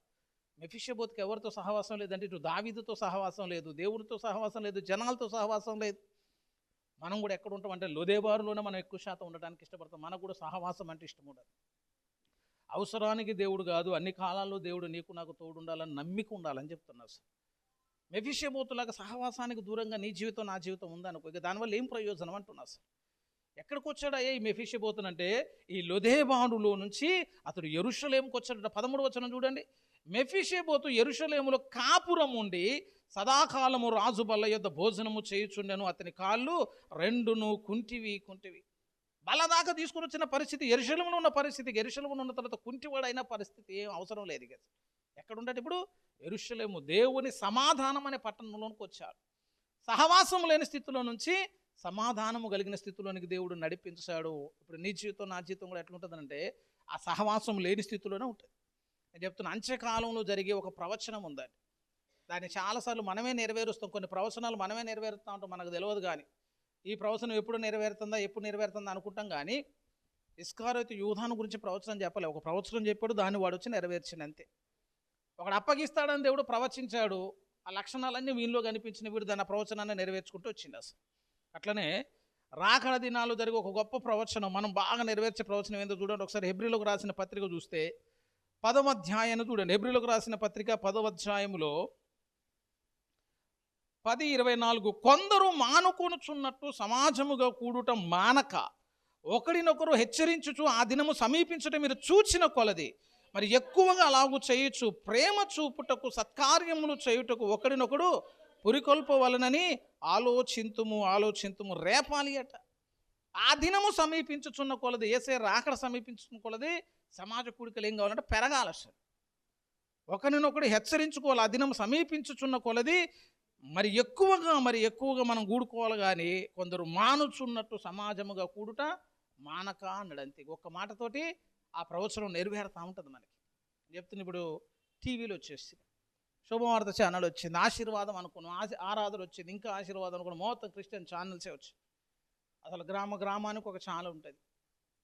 మెఫీషోబెతుకు ఎవరితో సహవాసం లేదంటే ఇటు దావీదుతో సహవాసం లేదు, దేవుడితో సహవాసం లేదు, జనాలతో సహవాసం లేదు. మనం కూడా ఎక్కడ ఉంటాం అంటే లొదెబారులోనే మనం ఎక్కువ శాతం ఉండడానికి ఇష్టపడతాం. మనకు కూడా సహవాసం అంటే ఇష్టం ఉండదు. అవసరానికి దేవుడు కాదు, అన్ని కాలాల్లో దేవుడు నీకు నాకు తోడు ఉండాలని నమ్మిక ఉండాలని చెప్తున్నారు సార్. మెఫీషోబెతులాగా సహవాసానికి దూరంగా నీ జీవితం నా జీవితం ఉందనుకో, ఇక దానివల్ల ఏం ప్రయోజనం అంటున్నా సార్. ఎక్కడికి వచ్చాడు అయ్యా ఈ మెఫీషోబెతునంటే ఈ లొదెబారులో నుంచి అతడు యెరూషలేముకు వచ్చాడట. 13వ వచనం చూడండి. మెఫీషోబెతు యెరూషలేములో కాపురం ఉండి సదాకాలము రాజు బల్ల యొద్ద భోజనము చేయుచుండెను. అతని కాళ్ళు రెండును కుంటివి. బల్ల దాకా తీసుకుని వచ్చిన పరిస్థితి, యెరూషలేములో ఉన్న పరిస్థితి, యెరూషలేములో ఉన్న తర్వాత కుంటివాడైన పరిస్థితి ఏం అవసరం లేదు. కదా ఎక్కడ ఉండేది ఇప్పుడు? యెరూషలేము దేవుని సమాధానం అనే పట్టణంలోనికి వచ్చాడు. సహవాసం లేని స్థితిలో నుంచి సమాధానము కలిగిన స్థితిలోనికి దేవుడు నడిపించాడు. ఇప్పుడు నీ జీవితం నా జీవితం కూడా ఎట్లుంటుందంటే ఆ సహవాసం లేని స్థితిలోనే ఉంటుంది. నేను చెప్తున్నా, అంత్యకాలంలో జరిగే ఒక ప్రవచనం ఉందండి. దాన్ని చాలాసార్లు మనమే నెరవేరుస్తాం. కొన్ని ప్రవచనాలు మనమే నెరవేరుస్తూ ఉంటాం, మనకు తెలియదు. కానీ ఈ ప్రవచనం ఎప్పుడు నెరవేరుతుందా అనుకుంటాం. కానీ ఇస్కారియోతు యూదాను గురించి ప్రవచనం చెప్పలే. ఒక ప్రవచనం చెప్పాడు, దాన్ని వాడు వచ్చి నెరవేర్చింది అంతే. ఒకడు అప్పగిస్తాడని దేవుడు ప్రవచించాడు, ఆ లక్షణాలన్నీ వీనిలో కనిపించిన వీడు దాని ప్రవచనాన్ని నెరవేర్చుకుంటూ వచ్చింది. అసలు అట్లనే రాకడ దినాలు జరిగే ఒక గొప్ప ప్రవచనం, మనం బాగా నెరవేర్చే ప్రవచనం ఏందో చూడండి. ఒకసారి హెబ్రీలకు రాసిన పత్రిక చూస్తే 10వ అధ్యాయాన్ని చూడండి. హెబ్రీలకు రాసిన పత్రిక 10వ అధ్యాయములో 10:24 కొందరు మానుకొనుచున్నట్టు సమాజముగా కూడుట మానక ఒకడినొకరు హెచ్చరించుచు ఆ దినము సమీపించుట మీరు చూచిన కొలది మరి ఎక్కువగా అలాగూ చేయొచ్చు. ప్రేమ చూపుటకు సత్కార్యములు చేయుటకు ఒకడినొకడు పురికొల్పవలనని ఆలోచింతుము రేపాలి అట. ఆ దినము సమీపించుచున్న కొలది, ఏసే రాకడ సమీపించుకున్న కొలది సమాజ కూడికలు ఏం కావాలంటే పెరగాలి. అసలు ఒకరినొకడు హెచ్చరించుకోవాలి. ఆ దినం సమీపించుచున్న కొలది మరి ఎక్కువగా మనం కూడుకోవాలి. కానీ కొందరు మానుచున్నట్టు సమాజముగా కూడుట మానక అన్నాడు అంతే. ఒక్క మాటతోటి ఆ ప్రవచనం నెరవేరుతూ ఉంటుంది. మనకి చెప్తున్న ఇప్పుడు టీవీలో వచ్చేసి శుభవార్త ఛానల్ వచ్చింది, ఆశీర్వాదం అనుకున్నాం, ఆరాధన వచ్చింది, ఇంకా ఆశీర్వాదం అనుకున్నాం, మొత్తం క్రిస్టియన్ ఛానల్సే వచ్చాయి. అసలు గ్రామానికి ఒక ఛానల్ ఉంటుంది.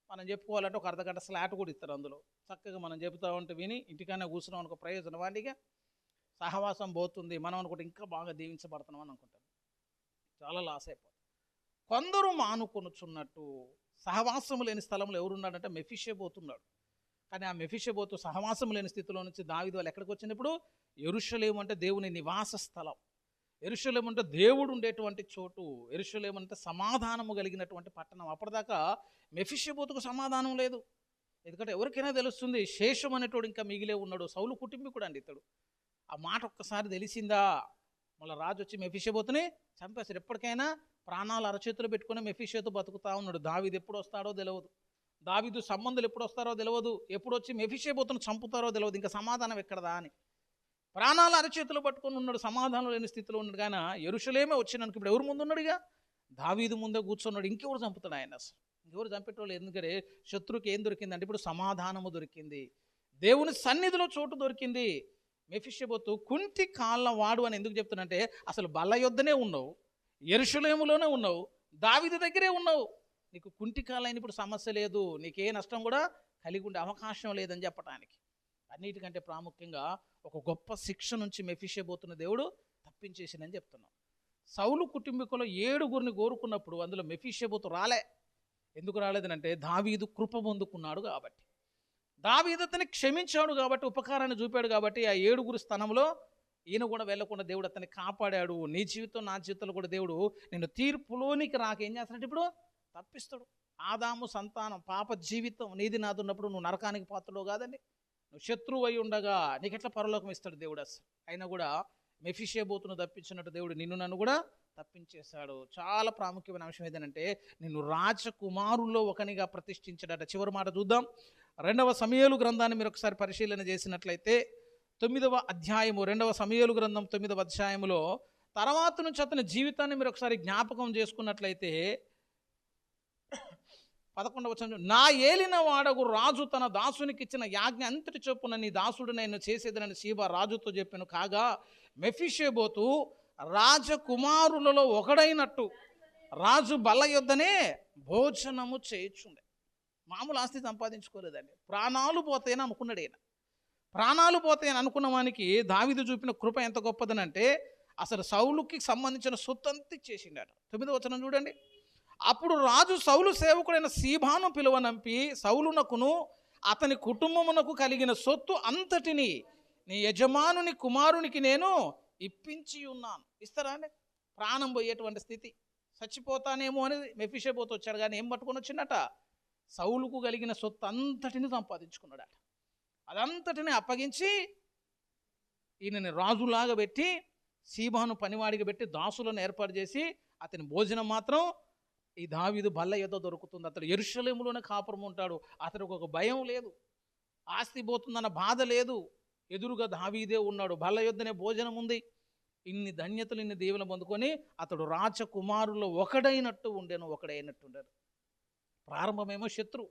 మనం చెప్పుకోవాలంటే ఒక అర్ధగంట స్లాట్ కూడా ఇస్తారు. అందులో చక్కగా మనం చెబుతూ ఉంటే విని ఇంటికైనా కూర్చున్నాం అనుకో ప్రయోజనం. వాటిగా సహవాసం పోతుంది, మనం అనుకుంటే ఇంకా బాగా దీవించబడుతున్నాం అని అనుకుంటాం. చాలా లాస్ అయిపోతుంది. కొందరు మానుకొనుచున్నట్టు సహవాసం లేని స్థలంలో ఎవరున్నాడంటే మెఫీషోబెతున్నాడు. కానీ ఆ మెఫీషోబెతు సహవాసం లేని స్థితిలో నుంచి దావీదు వాళ్ళు ఎక్కడికి వచ్చినప్పుడు యెరూషలేము అంటే దేవుని నివాస స్థలం, యెరూషలేము అంటే దేవుడు ఉండేటువంటి చోటు, యెరూషలేము అంటే సమాధానము కలిగినటువంటి పట్టణం. అప్పటిదాకా మెఫీషోబెతుకు సమాధానం లేదు. ఎందుకంటే ఎవరికైనా తెలుస్తుంది శేషం అనేటోడు ఇంకా మిగిలే ఉన్నాడు, సౌలు కుటుంబీకుడు అండి ఇతడు. ఆ మాట ఒక్కసారి తెలిసిందా మళ్ళీ రాజు వచ్చి మెఫీషోబెతుని చంపేశారు. ఎప్పటికైనా ప్రాణాలు అరచేతులు పెట్టుకుని మెఫీషోబెతు బతుకుతా ఉన్నాడు. దావీదు ఎప్పుడు వస్తాడో తెలియదు, దావీదు సంబంధులు ఎప్పుడు వస్తారో తెలియదు, ఎప్పుడు వచ్చి మెఫీషోబెతును చంపుతారో తెలియదు. ఇంకా సమాధానం ఎక్కడదా అని ప్రాణాలు అరచేతులు పట్టుకొని ఉన్నాడు, సమాధానం లేని స్థితిలో ఉన్నాడు. కానీ యెరూషలేమే వచ్చినానికి ఇప్పుడు ఎవరు ముందు ఉన్నాడు? ఇక దావీదు ముందే కూర్చున్నాడు. ఇంకెవరు చంపుతాడు ఆయన? అసలు ఇంకెవరు చంపేటోళ్ళు? ఎందుకంటే శత్రువుకి ఏం దొరికిందంటే ఇప్పుడు సమాధానము దొరికింది, దేవుని సన్నిధిలో చోటు దొరికింది. మెఫీషోబెతు కుంటి కాళ్ళ వాడు అని ఎందుకు చెప్తున్నంటే అసలు బల్ల యొద్దనే ఉన్నావు, యెరూషలేములోనే ఉన్నావు, దావీదు దగ్గరే ఉన్నావు, నీకు కుంటి కాళ్ళైన ఇప్పుడు సమస్య లేదు, నీకే నష్టం కూడా కలిగి ఉండే అవకాశం లేదని చెప్పడానికి. అన్నిటికంటే ప్రాముఖ్యంగా ఒక గొప్ప శిక్ష నుంచి మెఫీషోబెతును దేవుడు తప్పించేసిందని చెప్తున్నాం. సౌలు కుటుంబీకులు 7గురిని కోరుకున్నప్పుడు అందులో మెఫీషోబెతు రాలే. ఎందుకు రాలేదనంటే దావీదు కృప పొందుకున్నాడు కాబట్టి, దావీదు అతన్ని క్షమించాడు కాబట్టి, ఉపకారాన్ని చూపాడు కాబట్టి ఆ 7గురి స్థానంలో ఈయన కూడా వెళ్లకుండా దేవుడు అతన్ని కాపాడాడు. నీ జీవితం నా జీవితంలో కూడా దేవుడు నేను తీర్పులోనికి రాక ఏం చేస్తాడంటే ఇప్పుడు తప్పిస్తాడు. ఆదాము సంతానం పాప జీవితం నీది నాది ఉన్నప్పుడు నువ్వు నరకానికి పాత్రలో కాదండి, నువ్వు శత్రువు అయి ఉండగా నీకెట్లా పరలోకం ఇస్తాడు దేవుడు? అసలు అయినా కూడా మెఫీషోబెతును తప్పించినట్టు దేవుడు నిన్ను నన్ను కూడా తప్పించేశాడు. చాలా ప్రాముఖ్యమైన అంశం ఏదంటే నిన్ను రాజకుమారుల్లో ఒకనిగా ప్రతిష్ఠించాడట. చివరి మాట చూద్దాం. 2వ సమూయేలు గ్రంథాన్ని మీరు ఒకసారి పరిశీలన చేసినట్లయితే 9వ అధ్యాయము, 2వ సమూయేలు గ్రంథం 9వ అధ్యాయములో తర్వాత నుంచి అతని జీవితాన్ని మీరు ఒకసారి జ్ఞాపకం చేసుకున్నట్లయితే 11వ వచనం, నా ఏలిన వాడగు రాజు తన దాసునికి ఇచ్చిన యాజ్ఞ అంతటి చొప్పున నీ దాసుడు నేను చేసేదనని సీబా రాజుతో చెప్పాను. కాగా మెఫీషేబోతు రాజకుమారులలో ఒకడైనట్టు రాజు బల్ల యొద్దనే భోజనము చేయుచుండే. మామూలు ఆస్తి సంపాదించుకోలేదండి. ప్రాణాలు పోతాయని అనుకున్నాడు ఈయన. ప్రాణాలు పోతాయని అనుకున్న వానికి దావీదు చూపిన కృప ఎంత గొప్పదనంటే అసలు సౌలుకి సంబంధించిన సొత్తు అంతా ఇచ్చేసిండాడు. 9వ వచనం చూడండి. అప్పుడు రాజు సౌలు సేవకుడైన సీబాను పిలువనంపి సౌలునకును అతని కుటుంబమునకు కలిగిన సొత్తు అంతటిని నీ యజమానుని కుమారునికి నేను ఇప్పించి ఉన్నాను. ఇస్తారా అండి? ప్రాణం పోయేటువంటి స్థితి, చచ్చిపోతానేమో అని మెఫీషేబోతు వచ్చాడు. కానీ ఏం పట్టుకొని వచ్చిందట? సౌలుకు కలిగిన సొత్తు అంతటిని సంపాదించుకున్నాడట. అదంతటిని అప్పగించి ఈయనని రాజులాగా పెట్టి సీబాను పనివాడిగా పెట్టి దాసులను ఏర్పాటు చేసి అతని భోజనం మాత్రం ఈ దావీదు బల్ల యొద్ద దొరుకుతుంది. అతడు యెరూషలేములోనే కాపురం ఉంటాడు. అతనికి ఒక భయం లేదు, ఆస్తి పోతుందన్న బాధ లేదు. ఎదురుగా దావీదే ఉన్నాడు, బల్ల యొద్దనే భోజనం ఉంది. ఇన్ని ధన్యతలు, ఇన్ని దీవెనలు పొందుకొని అతడు రాజకుమారుల్లో ఒకడైనట్టు ఉండేను. ప్రారంభమేమో శత్రు.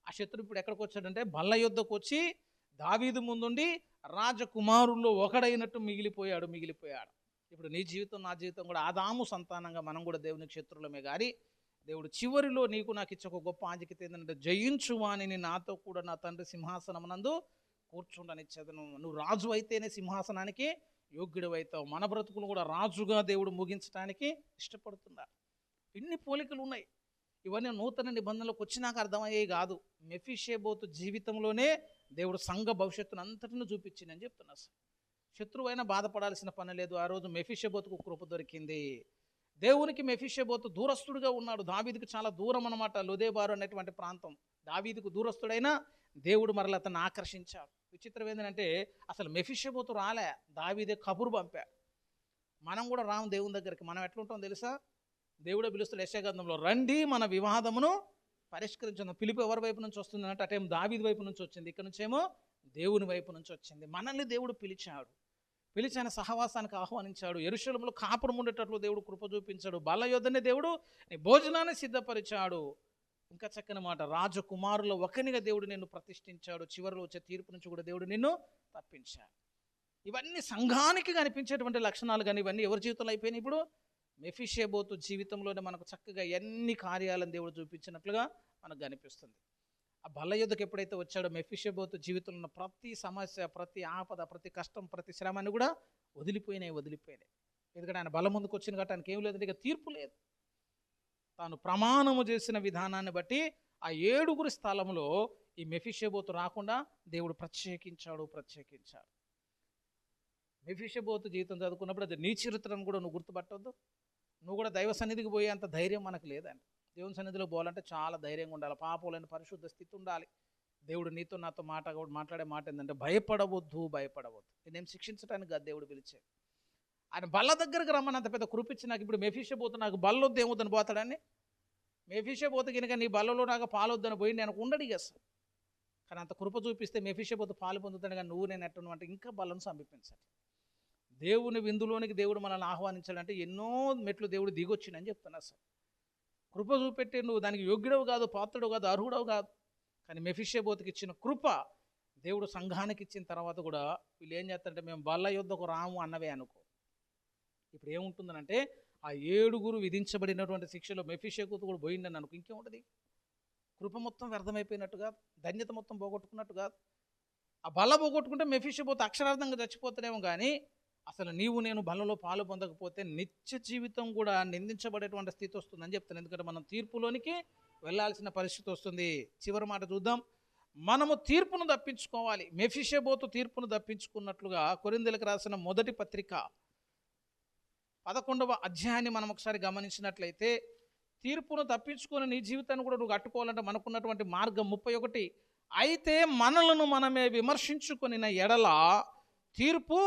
ఆ శత్రు ఇప్పుడు ఎక్కడికి వచ్చాడంటే బల్ల యొద్దకు వచ్చి దావీదు ముందుండి రాజకుమారుల్లో ఒకడైనట్టు మిగిలిపోయాడు. ఇప్పుడు నీ జీవితం, నా జీవితం కూడా ఆదాము సంతానంగా మనం కూడా దేవునికి శత్రులమే. కానీ దేవుడు చివరిలో నీకు నాకు ఇచ్చే ఒక గొప్ప ఆధిక్యత ఏంటంటే జయించు వానిని నాతో కూడా నా తండ్రి సింహాసనమునందు కూర్చుండనిచ్చేదను. నువ్వు రాజు అయితేనే సింహాసనానికి యోగ్యుడు అవుతావు. మన బ్రతుకులు కూడా రాజుగా దేవుడు ముగించడానికి ఇష్టపడుతున్నారు. ఇన్ని పోలికలు ఉన్నాయి. ఇవన్నీ నూతన నిబంధనలకు వచ్చినాక అర్థమయ్యేవి కాదు. మెఫీషేబోతు జీవితంలోనే దేవుడు సంఘ భవిష్యత్తును అంతటిని చూపించిందని చెప్తున్నా. శత్రువైనా బాధపడాల్సిన పని లేదు. ఆ రోజు మెఫీషేబోతుకు కృప దొరికింది. దేవునికి మెఫీషేబోతు దూరస్తుడిగా ఉన్నాడు. దావీదుకు చాలా దూరం అన్నమాట. లొదెబారు అనేటువంటి ప్రాంతం. దావీదుకు దూరస్తుడైనా దేవుడు మరల అతన్ని ఆకర్షించాడు. విచిత్రం ఏంటంటే అసలు మెఫీషేబోతు రాలే, దావీదే కబురు పంపాడు. మనం కూడా రాము దేవుని దగ్గరికి. మనం ఎట్లుంటాం తెలుసా? దేవుడే పిలుస్తాడు యెషయా గ్రంథంలో, రండి మన వివాదమును పరిష్కరించుదాం. పిలుపు ఎవరి వైపు నుంచి వస్తుంది అంటే అటేమో దావీదు వైపు నుంచి వచ్చింది, ఇక్కడ నుంచేమో దేవుని వైపు నుంచి వచ్చింది. మనల్ని దేవుడు పిలిచాడు, పిలిచిన సహవాసానికి ఆహ్వానించాడు. యెరూషలేములో కాపురం ఉండేటట్లు దేవుడు కృప చూపించాడు. బల్ల యొద్దనే దేవుడు నీ భోజనాన్ని సిద్ధపరిచాడు. ఇంకా చక్కని మాట, రాజకుమారులో ఒకనిగా దేవుడు నిన్ను ప్రతిష్ఠించాడు. చివరిలో వచ్చే తీర్పు నుంచి కూడా దేవుడు నిన్ను తప్పించాడు. ఇవన్నీ సంఘానికి కనిపించేటువంటి లక్షణాలు. కానీ ఇవన్నీ ఎవరి జీవితంలో అయిపోయినాయి? ఇప్పుడు మెఫీషేబోతు జీవితంలోనే మనకు చక్కగా ఎన్ని కార్యాలను దేవుడు చూపించినట్లుగా మనకు కనిపిస్తుంది. ఆ బల్ల యొద్దకు ఎప్పుడైతే వచ్చాడో మెఫీషేబోతు జీవితంలో ఉన్న ప్రతి సమస్య, ప్రతి ఆపద, ప్రతి కష్టం, ప్రతి శ్రమని కూడా వదిలిపోయినాయి. ఎందుకంటే ఆయన బల్ల ముందుకు వచ్చిన కాబట్టి ఆయనకి ఏం లేదంటే ఇక తీర్పు లేదు. తాను ప్రమాణము చేసిన విధానాన్ని బట్టి ఆ 7 స్థలంలో ఈ మెఫీషేబోతు రాకుండా దేవుడు ప్రత్యేకించాడు. మెఫీషేబోతు జీవితం చదువుకున్నప్పుడు అది నీ చరిత్రను కూడా నువ్వు గుర్తుపట్టొద్దు. నువ్వు కూడా దైవ సన్నిధికి పోయేంత ధైర్యం మనకు లేదండి. దేవుని సన్నిధిలో పోవాలంటే చాలా ధైర్యంగా ఉండాలి. పాపలేని పరిశుద్ధ స్థితి ఉండాలి. దేవుడు నీతో నాతో మాట్లాడే మాట ఏంటంటే భయపడవద్దు. నేనేం శిక్షించడానికి కాదు దేవుడు పిలిచే. ఆయన బల్ల దగ్గరకు రమ్మని అంత పెద్ద కృపిచ్చి నాకు ఇప్పుడు మెఫీషేబోతు నాకు బల్లొద్దు ఏమొద్దని పోతాడని. మెఫీషేబోతు కనుక నీ బల్లలో నాకు పాలొద్దని పోయి నేను ఉండడు ఇక. కానీ అంత కృప చూపిస్తే మెఫీషేబోతు పాలు పొందుతాడు. కానీ నువ్వు నేను ఎట్టను అంటే ఇంకా బల్లను సమీపించాలి. దేవుని విందులోనికి దేవుడు మనల్ని ఆహ్వానించాలంటే ఎన్నో మెట్లు దేవుడు దిగొచ్చిందని చెప్తున్నా. సార్ కృప చూపెట్టి నువ్వు దానికి యోగ్యుడవు కాదు, పాత్రుడు కాదు, అర్హుడవు కాదు. కానీ మెఫీషేబోతుకి ఇచ్చిన కృప దేవుడు సంఘానికి ఇచ్చిన తర్వాత కూడా వీళ్ళు ఏం చేస్తారంటే మేము బల్ల యొద్దకు రాము అన్నవే అనుకో. ఇప్పుడు ఏముంటుందనంటే ఆ 7 విధించబడినటువంటి శిక్షలో మెఫీషేబోతు కూడా పోయిందని అనుకో, ఇంకేముంటుంది? కృప మొత్తం వ్యర్థమైపోయినట్టు కాదు, ధన్యత మొత్తం పోగొట్టుకున్నట్టు కాదు. ఆ బల్ల పోగొట్టుకుంటే మెఫీషేబోతు అక్షరార్థంగా చచ్చిపోతానేమో. కానీ అసలు నీవు నేను బలలో పాలు పొందకపోతే నిత్య జీవితం కూడా నిందించబడేటువంటి స్థితి వస్తుందని చెప్తాను. ఎందుకంటే మనం తీర్పులోనికి వెళ్ళాల్సిన పరిస్థితి వస్తుంది. చివరి మాట చూద్దాం. మనము తీర్పును తప్పించుకోవాలి. మెఫీషేబోతు తీర్పును తప్పించుకున్నట్లుగా కొరింథీయులకు రాసిన మొదటి పత్రిక 11వ అధ్యాయాన్ని మనం ఒకసారి గమనించినట్లయితే తీర్పును తప్పించుకొని నీ జీవితాన్ని కూడా నువ్వు కట్టుకోవాలంటే మనకున్నటువంటి మార్గం 31. అయితే మనలను మనమే విమర్శించుకొనిన ఎడల తీర్పు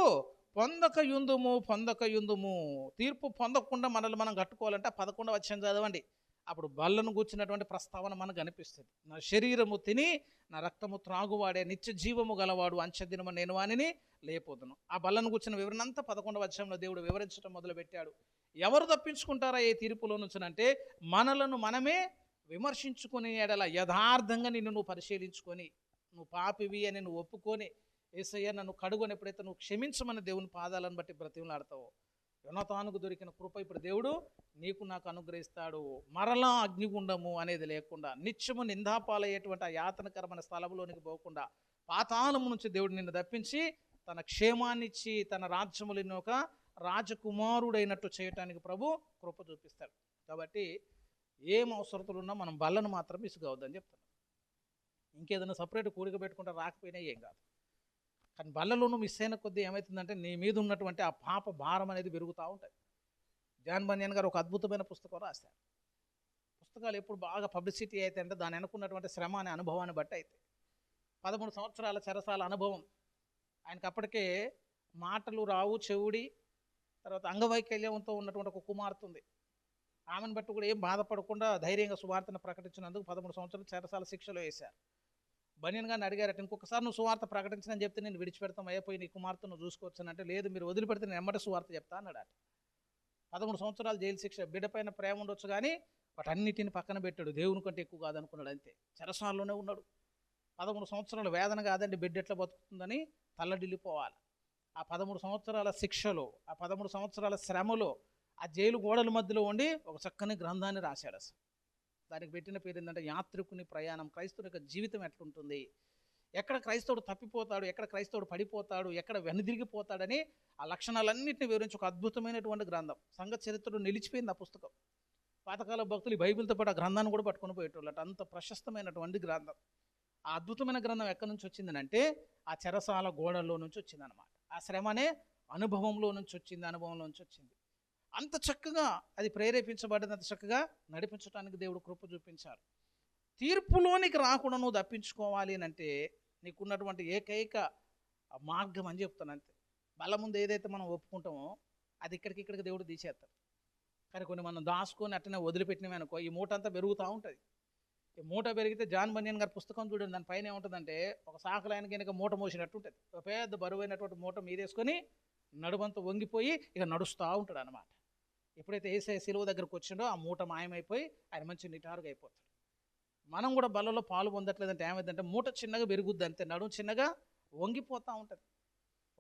పొందకయుందుము. తీర్పు పొందకుండా మనల్ని మనం కట్టుకోవాలంటే 11వ అధ్యాయం చదవండి. అప్పుడు బల్లను కూర్చున్నటువంటి ప్రస్తావన మనకు అనిపిస్తుంది. నా శరీరము తిని నా రక్తము త్రాగువాడే నిత్య జీవము గలవాడు, అంచెదినము నేను వానిని లేపోదును. ఆ బల్లను కూర్చున్న వివరణ అంతా 11వ అధ్యాయంలో దేవుడు వివరించడం మొదలుపెట్టాడు. ఎవరు తప్పించుకుంటారా ఏ తీర్పులో నుంచి అంటే మనలను మనమే విమర్శించుకునే ఎడల యథార్థంగా నిన్ను నువ్వు పరిశీలించుకొని, నువ్వు పాపివి అని నువ్వు ఒప్పుకొని, యేసయ్య నన్ను కడుగొని ఎప్పుడైతే నువ్వు క్షమించమని దేవుని పాదాలను బట్టి బ్రతిమలాడతావో, యోనాతానుకు దొరికిన కృప ఇప్పుడు దేవుడు నీకు నాకు అనుగ్రహిస్తాడు. మరలా అగ్నిగుండము అనేది లేకుండా, నిత్యము నిందాపాలయ్యేటువంటి ఆ యాతనకరమైన స్థలంలోనికి పోకుండా, పాతాళము నుంచి దేవుడు నిన్ను తప్పించి తన క్షేమాన్నిచ్చి తన రాజ్యములను ఒక రాజకుమారుడైనట్టు చేయటానికి ప్రభు కృప చూపిస్తాడు. కాబట్టి ఏం అవసరతలు ఉన్నా మనం బల్లను మాత్రం ఇసుగవద్దని చెప్తాను. ఇంకేదైనా సపరేట్ కూడిక పెట్టుకుంటే రాకపోయినా ఏం కాదు. కానీ బల్లలోనూ మిస్ అయిన కొద్దీ ఏమవుతుందంటే నీ మీద ఉన్నటువంటి ఆ పాప భారం అనేది పెరుగుతూ ఉంటుంది. జాన్ బన్యన్ గారు ఒక అద్భుతమైన పుస్తకం రాశారు. పుస్తకాలు ఎప్పుడు బాగా పబ్లిసిటీ అయితే అంటే దాని వెనుకున్నటువంటి శ్రమ అనే అనుభవాన్ని బట్టి అయితే 13 సంవత్సరాల చెరసాల అనుభవం. ఆయనకు అప్పటికే మాటలు రావు, చెవుడి, తర్వాత అంగవైకల్యంతో ఉన్నటువంటి ఒక కుమార్తె ఉంది. ఆమెను బట్టి కూడా ఏం బాధపడకుండా ధైర్యంగా సువార్తను ప్రకటించినందుకు 13 సంవత్సరాలు చెరసాల శిక్షలో వేశారు. బనియన్ గారిని అడిగారట, ఇంకొకసారి నువ్వు సువార్త ప్రకటించని చెప్తే నేను విడిచిపెడతాం, అయిపోయి నీ కుమార్తెను చూసుకోవచ్చానంటే, లేదు మీరు వదిలిపెడితే నేను ఎమ్మటే సువార్త చెప్తా అన్నాడట. 13 సంవత్సరాలు జైలు శిక్ష. బిడ్డ పైన ప్రేమ ఉండొచ్చు కానీ వాటన్నిటిని పక్కన పెట్టాడు. దేవుని కంటే ఎక్కువ కాదనుకున్నాడు, అంతే. చెరసాలలోనే ఉన్నాడు. 13 సంవత్సరాల వేదన కాదండి బిడ్డ ఎట్లా బతుకుతుందని తల్లడిల్లిపోవాలి. ఆ 13 సంవత్సరాల శిక్షలో, ఆ 13 సంవత్సరాల శ్రమలో, ఆ జైలు గోడల మధ్యలో ఉండి ఒక చక్కని గ్రంథాన్ని రాశాడు. అసలు దానికి పెట్టిన పేరు ఏంటంటే యాత్రికుని ప్రయాణం. క్రైస్తవుని యొక్క జీవితం ఎట్లుంటుంది, ఎక్కడ క్రైస్తవుడు తప్పిపోతాడు, ఎక్కడ క్రైస్తవుడు పడిపోతాడు, ఎక్కడ వెనుదిరిగిపోతాడని ఆ లక్షణాలన్నింటినీ వివరించి ఒక అద్భుతమైనటువంటి గ్రంథం. సంఘ చరిత్రలో నిలిచిపోయింది ఆ పుస్తకం. పాతకాల భక్తులు ఈ బైబిల్తో పాటు ఆ గ్రంథాన్ని కూడా పట్టుకొని పోయేటోళ్ళట. అంత ప్రశస్తమైనటువంటి గ్రంథం. ఆ అద్భుతమైన గ్రంథం ఎక్కడి నుంచి వచ్చిందనంటే ఆ చెరసాల గోడల్లో నుంచి వచ్చిందనమాట. ఆ శ్రమనే అనుభవంలో నుంచి వచ్చింది, అనుభవంలో నుంచి వచ్చింది. అంత చక్కగా అది ప్రేరేపించబడ్డది, అంత చక్కగా నడిపించడానికి దేవుడు కృప చూపించారు. తీర్పులోనికి రాకుండా నువ్వు తప్పించుకోవాలి అని అంటే నీకున్నటువంటి ఏకైక మార్గం అని చెప్తాను, అంతే. బల్ల ముందు ఏదైతే మనం ఒప్పుకుంటామో అది ఇక్కడికి దేవుడు తీసేస్తాడు. కానీ కొన్ని మనం దాచుకొని అట్టనే వదిలిపెట్టినవి అనుకో, ఈ మూట అంతా పెరుగుతూ ఉంటుంది. ఈ మూట పెరిగితే జాన్ బన్యన్ గారి పుస్తకం చూడండి, దాని పైన ఏముంటుందంటే ఒక సాకలాయనకి కనుక మూట మోసినట్టు ఉంటుంది. ఒక పెద్ద బరువైనటువంటి మూట మీదేసుకొని నడుమంతా వంగిపోయి ఇక నడుస్తూ ఉంటాడు అనమాట. ఎప్పుడైతే యేసయ్య సిలువ దగ్గరకు వచ్చిండో ఆ మూట మాయమైపోయి ఆయన మంచి నిటారుగా అయిపోతాడు. మనం కూడా బలలో పాలు పొందట్లేదంటే ఏమైందంటే మూట చిన్నగా పెరుగుద్ది, అంతే. నడుము చిన్నగా వంగిపోతూ ఉంటుంది.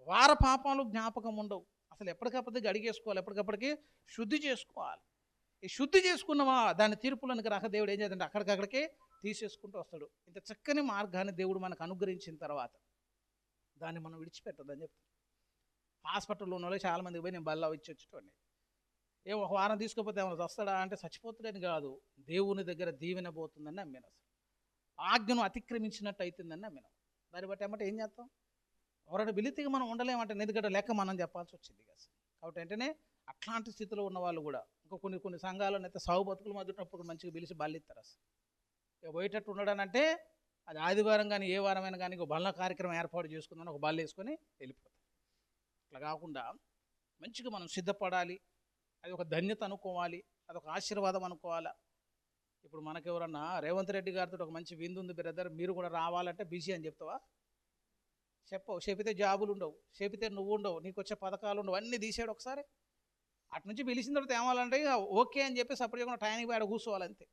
వార పాపాలు జ్ఞాపకం ఉండవు. అసలు ఎప్పటికప్పటికి అడిగేసుకోవాలి, ఎప్పటికప్పటికి శుద్ధి చేసుకోవాలి. ఈ శుద్ధి చేసుకున్నవా దాని తీర్పులకు రాక దేవుడు ఏం చేద్దంటే అక్కడికక్కడికే తీసేసుకుంటూ వస్తాడు. ఇంత చక్కని మార్గాన్ని దేవుడు మనకు అనుగ్రహించిన తర్వాత దాన్ని మనం విడిచిపెట్టదని చెప్తాను. హాస్పిటల్లో ఉన్న వాళ్ళు చాలామందికి పోయి నేను బల్ల ఇచ్చి వచ్చేటోడిని. ఒక వారం తీసుకోకపోతే ఏమైనా వస్తాడా అంటే చచ్చిపోతాడని కాదు, దేవుని దగ్గర దీవెన పోతుందని నమ్మిన. అసలు ఆజ్ఞను అతిక్రమించినట్టు అవుతుందని నమ్మిన. దాన్ని బట్టి ఏమంటే ఏం చేస్తాం, ఎవరైనా బిలితిగా మనం ఉండలేమంటే ఎందుకంటే లెక్క మనం చెప్పాల్సి వచ్చింది కదా. కాబట్టి వెంటనే అట్లాంటి స్థితిలో ఉన్న వాళ్ళు కూడా ఇంకా కొన్ని సంఘాలను అయితే సాగు బతుకులు మధ్యనప్పుడు మంచిగా పిలిచి బల్లిస్తారు. అసలు ఇక పోయేటట్టు ఉండడానంటే అది ఆదివారం కానీ ఏ వారమైనా కానీ ఒక బల్ల కార్యక్రమం ఏర్పాటు చేసుకుందని ఒక బల్ల వేసుకొని వెళ్ళిపోతారు. అట్లా కాకుండా మంచిగా మనం సిద్ధపడాలి. అది ఒక ధన్యత అనుకోవాలి, అదొక ఆశీర్వాదం అనుకోవాలా. ఇప్పుడు మనకెవరన్నా రేవంత్ రెడ్డి గారితో ఒక మంచి విందు ఉంది బ్రదర్, మీరు కూడా రావాలంటే బిజీ అని చెప్తావా? చెప్పవు. చెబితే జాబులు ఉండవు, చెబితే నువ్వు ఉండవు, నీకు వచ్చే పథకాలు ఉండవు, అన్నీ తీసాడు ఒకసారి. అటు నుంచి పిలిచిన తర్వాత ఏమాలంటే ఇక ఓకే అని చెప్పేసి అప్పటికే టైంకి పోయి ఆడ కూర్చోవాలంతే.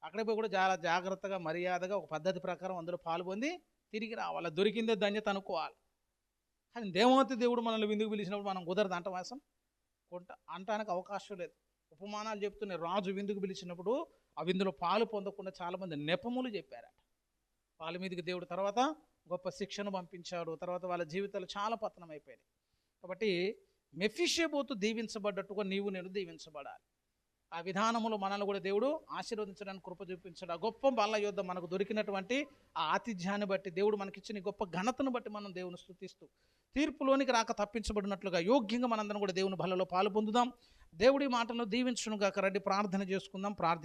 అక్కడే పోయి కూడా చాలా జాగ్రత్తగా మర్యాదగా ఒక పద్ధతి ప్రకారం అందులో పాల్పొంది తిరిగి రావాలి. దొరికిందే ధన్యత అనుకోవాలి. కానీ దేవమతి దేవుడు మనల్ని విందుకు పిలిచినప్పుడు మనం కుదరదు అంటవాసం అంటానికి అవకాశం లేదు. ఉపమానాలు చెప్తున్నాయి. రాజు విందుకు పిలిచినప్పుడు ఆ విందులో పాలు పొందకుండా చాలామంది నెపములు చెప్పారట. వాళ్ళ మీదకి దేవుడు తర్వాత గొప్ప శిక్షను పంపించాడు. తర్వాత వాళ్ళ జీవితాలు చాలా పతనం అయిపోయాయి. కాబట్టి మెఫీషోబెతు దీవించబడ్డట్టుగా నీవు నేను దీవించబడాలి. ఆ విధానములో మనల్ని కూడా దేవుడు ఆశీర్వదించడానికి కృప చూపించాడు. ఆ గొప్ప బల్ల యుద్ధ మనకు దొరికినటువంటి ఆ ఆతిథ్యాన్ని బట్టి, దేవుడు మనకిచ్చిన గొప్ప ఘనతను బట్టి మనం దేవుని స్తుతిస్తూ తీర్పులోనికి రాక తప్పించబడినట్లుగా యోగ్యంగా మనందరం కూడా దేవుని బలలో పాలు పొందుదాం. దేవుడి మాటలను దీవించునుగాక. రండి ప్రార్థన చేసుకుందాం, ప్రార్థించు.